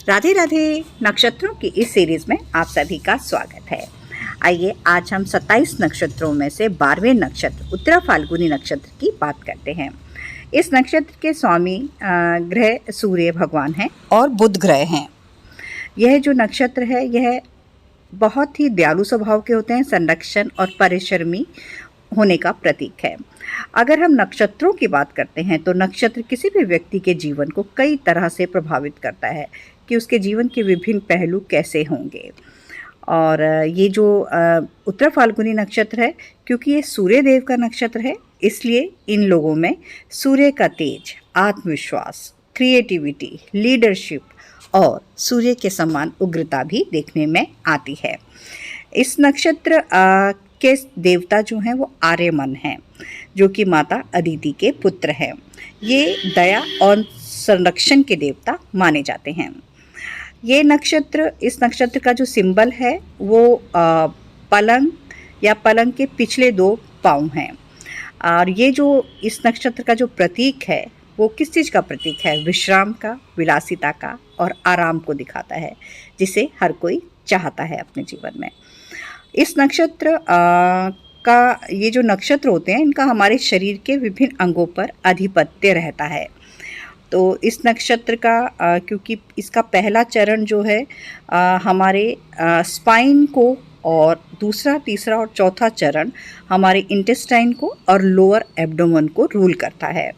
राधे राधे। नक्षत्रों की इस सीरीज में आप सभी का स्वागत है। आइए आज हम 27 नक्षत्रों में से 12वें नक्षत्र उत्तरा फाल्गुनी नक्षत्र की बात करते हैं। इस नक्षत्र के स्वामी ग्रह सूर्य भगवान हैं और बुध ग्रह हैं। यह जो नक्षत्र है यह बहुत ही दयालु स्वभाव के होते हैं, संरक्षण और परिश्रमी होने का प्रतीक है। अगर हम नक्षत्रों की बात करते हैं तो नक्षत्र किसी भी व्यक्ति के जीवन को कई तरह से प्रभावित करता है कि उसके जीवन के विभिन्न पहलू कैसे होंगे। और ये जो उत्तरा फाल्गुनी नक्षत्र है, क्योंकि ये सूर्य देव का नक्षत्र है, इसलिए इन लोगों में सूर्य का तेज, आत्मविश्वास, क्रिएटिविटी, लीडरशिप और सूर्य के समान उग्रता भी देखने में आती है। इस नक्षत्र के देवता जो हैं वो आर्यमन हैं, जो कि माता अदिति के पुत्र हैं। ये दया और संरक्षण के देवता माने जाते हैं। ये नक्षत्र, इस नक्षत्र का जो सिंबल है वो पलंग या पलंग के पिछले 2 पाँव हैं। और ये जो इस नक्षत्र का जो प्रतीक है वो किस चीज़ का प्रतीक है? विश्राम का, विलासिता का और आराम को दिखाता है, जिसे हर कोई चाहता है अपने जीवन में। इस नक्षत्र का ये जो नक्षत्र होते हैं इनका हमारे शरीर के विभिन्न अंगों पर आधिपत्य रहता है। तो इस नक्षत्र का क्योंकि इसका पहला चरण जो है हमारे स्पाइन को, और दूसरा, तीसरा और चौथा चरण हमारे इंटेस्टाइन को और लोअर एब्डोमेन को रूल करता है।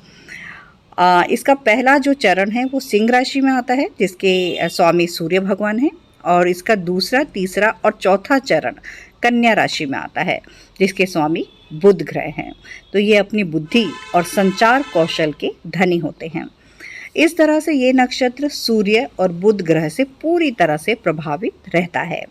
इसका पहला जो चरण है वो सिंह राशि में आता है, जिसके स्वामी सूर्य भगवान हैं। और इसका दूसरा, तीसरा और चौथा चरण कन्या राशि में आता है, जिसके स्वामी बुध ग्रह हैं। तो ये अपनी बुद्धि और संचार कौशल के धनी होते हैं। इस तरह से ये नक्षत्र सूर्य और बुध ग्रह से पूरी तरह से प्रभावित रहता है।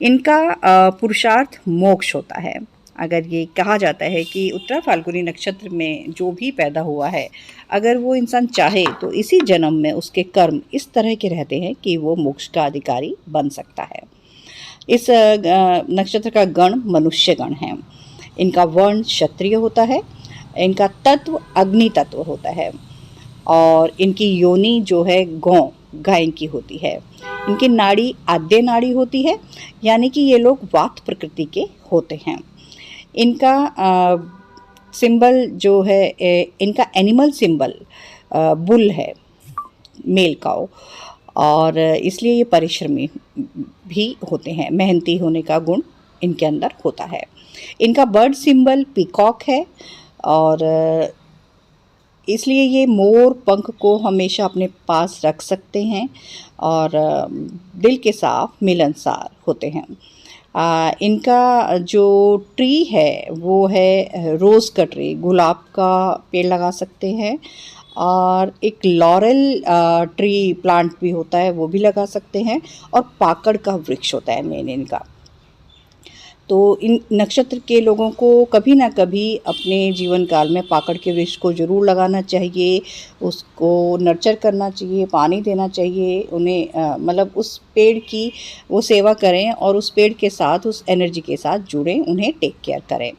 इनका पुरुषार्थ मोक्ष होता है। अगर ये कहा जाता है कि उत्तरा फाल्गुनी नक्षत्र में जो भी पैदा हुआ है, अगर वो इंसान चाहे तो इसी जन्म में उसके कर्म इस तरह के रहते हैं कि वो मोक्ष का अधिकारी बन सकता है। इस नक्षत्र का गण मनुष्य गण है। इनका वर्ण क्षत्रिय होता है। इनका तत्व अग्नि तत्व होता है। और इनकी योनि जो है गाय की होती है। इनकी नाड़ी आद्य नाड़ी होती है, यानी कि ये लोग वात प्रकृति के होते हैं। इनका सिंबल जो है, इनका एनिमल सिंबल बुल है, मेल काऊ, और इसलिए ये परिश्रमी भी होते हैं। मेहनती होने का गुण इनके अंदर होता है। इनका बर्ड सिंबल पीकॉक है, और इसलिए ये मोर पंख को हमेशा अपने पास रख सकते हैं और दिल के साफ मिलनसार होते हैं। इनका जो ट्री है वो है रोज़ का ट्री, गुलाब का पेड़ लगा सकते हैं। और एक लॉरेल ट्री प्लांट भी होता है, वो भी लगा सकते हैं। और पाकड़ का वृक्ष होता है मेन इनका। तो इन नक्षत्र के लोगों को कभी ना कभी अपने जीवन काल में पाकड़ के वृक्ष को ज़रूर लगाना चाहिए, उसको नर्चर करना चाहिए, पानी देना चाहिए उन्हें, मतलब उस पेड़ की वो सेवा करें और उस पेड़ के साथ, उस एनर्जी के साथ जुड़ें, उन्हें टेक केयर करें।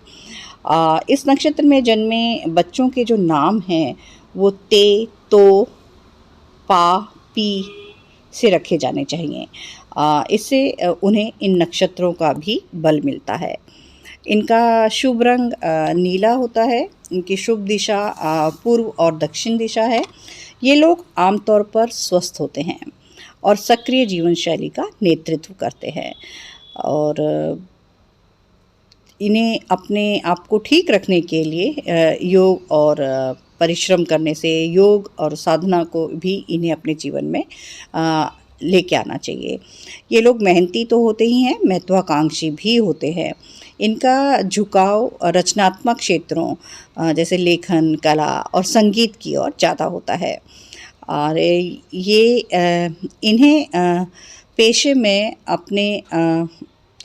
इस नक्षत्र में जन्मे बच्चों के जो नाम हैं वो ते, तो, पा, पी से रखे जाने चाहिए। इससे उन्हें इन नक्षत्रों का भी बल मिलता है। इनका शुभ रंग नीला होता है। इनकी शुभ दिशा पूर्व और दक्षिण दिशा है। ये लोग आमतौर पर स्वस्थ होते हैं और सक्रिय जीवन शैली का नेतृत्व करते हैं। और इन्हें अपने आप को ठीक रखने के लिए योग और परिश्रम करने से, योग और साधना को भी इन्हें अपने जीवन में लेके आना चाहिए। ये लोग मेहनती तो होते ही हैं, महत्वाकांक्षी भी होते हैं। इनका झुकाव रचनात्मक क्षेत्रों जैसे लेखन, कला और संगीत की ओर ज़्यादा होता है। और ये इन्हें पेशे में अपने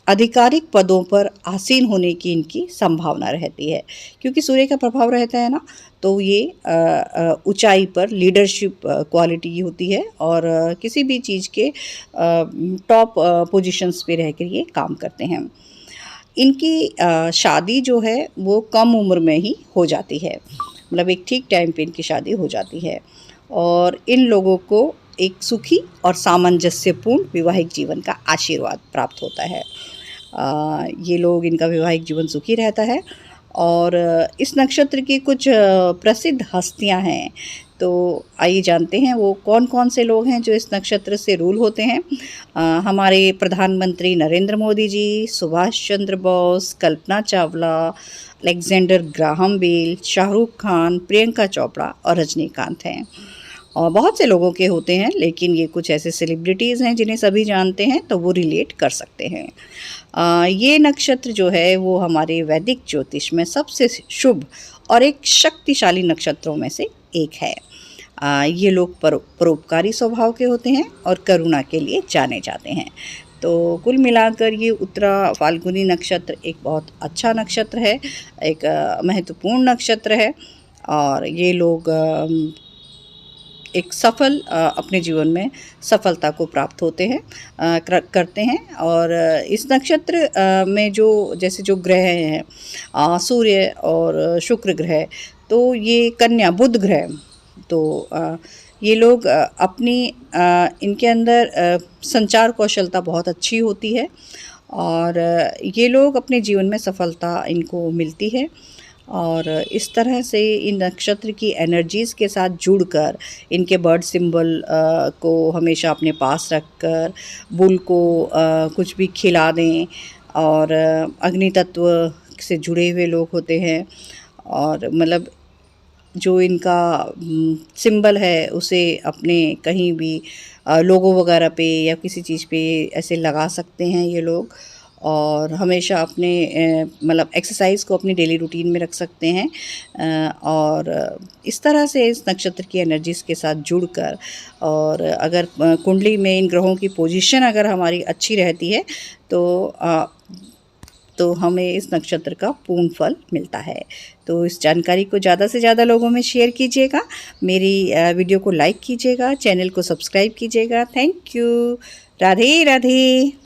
आधिकारिक पदों पर आसीन होने की इनकी संभावना रहती है, क्योंकि सूर्य का प्रभाव रहता है ना, तो ये ऊंचाई पर लीडरशिप क्वालिटी होती है और किसी भी चीज़ के टॉप पोजीशंस पे रह कर ये काम करते हैं। इनकी शादी जो है वो कम उम्र में ही हो जाती है, मतलब एक ठीक टाइम पे इनकी शादी हो जाती है। और इन लोगों को एक सुखी और सामंजस्यपूर्ण वैवाहिक जीवन का आशीर्वाद प्राप्त होता है। ये लोग, इनका वैवाहिक जीवन सुखी रहता है। और इस नक्षत्र की कुछ प्रसिद्ध हस्तियां हैं, तो आइए जानते हैं वो कौन कौन से लोग हैं जो इस नक्षत्र से रूल होते हैं। हमारे प्रधानमंत्री Narendra Modi ji, Subhash Chandra Bose, Kalpana Chawla, Alexander Graham Bell, Shahrukh Khan, Priyanka Chopra और रजनीकांत हैं। और बहुत से लोगों के होते हैं, लेकिन ये कुछ ऐसे सेलिब्रिटीज़ हैं जिन्हें सभी जानते हैं, तो वो रिलेट कर सकते हैं। ये नक्षत्र जो है वो हमारे वैदिक ज्योतिष में सबसे शुभ और एक शक्तिशाली नक्षत्रों में से एक है। ये लोग परोपकारी स्वभाव के होते हैं और करुणा के लिए जाने जाते हैं। तो कुल मिलाकर ये उत्तरा फाल्गुनी नक्षत्र एक बहुत अच्छा नक्षत्र है, एक महत्वपूर्ण नक्षत्र है। और ये लोग एक सफल अपने जीवन में सफलता को प्राप्त होते हैं, करते हैं। और इस नक्षत्र में जो जैसे जो ग्रह हैं, सूर्य और शुक्र ग्रह, तो ये कन्या बुध ग्रह, तो ये लोग अपनी इनके अंदर संचार कौशलता बहुत अच्छी होती है और ये लोग अपने जीवन में सफलता इनको मिलती है। और इस तरह से इन नक्षत्र की एनर्जीज़ के साथ जुड़कर इनके बर्ड सिंबल को हमेशा अपने पास रखकर बुल को कुछ भी खिला दें। और अग्नि तत्व से जुड़े हुए लोग होते हैं, और मतलब जो इनका सिंबल है उसे अपने कहीं भी लोगो वगैरह पे या किसी चीज़ पे ऐसे लगा सकते हैं ये लोग। और हमेशा अपने मतलब एक्सरसाइज को अपनी डेली रूटीन में रख सकते हैं। और इस तरह से इस नक्षत्र की एनर्जीज़ के साथ जुड़कर, और अगर कुंडली में इन ग्रहों की पोजीशन अगर हमारी अच्छी रहती है तो हमें इस नक्षत्र का पूर्ण फल मिलता है। तो इस जानकारी को ज़्यादा से ज़्यादा लोगों में शेयर कीजिएगा, मेरी वीडियो को लाइक कीजिएगा, चैनल को सब्सक्राइब कीजिएगा। Thank you. राधे राधे।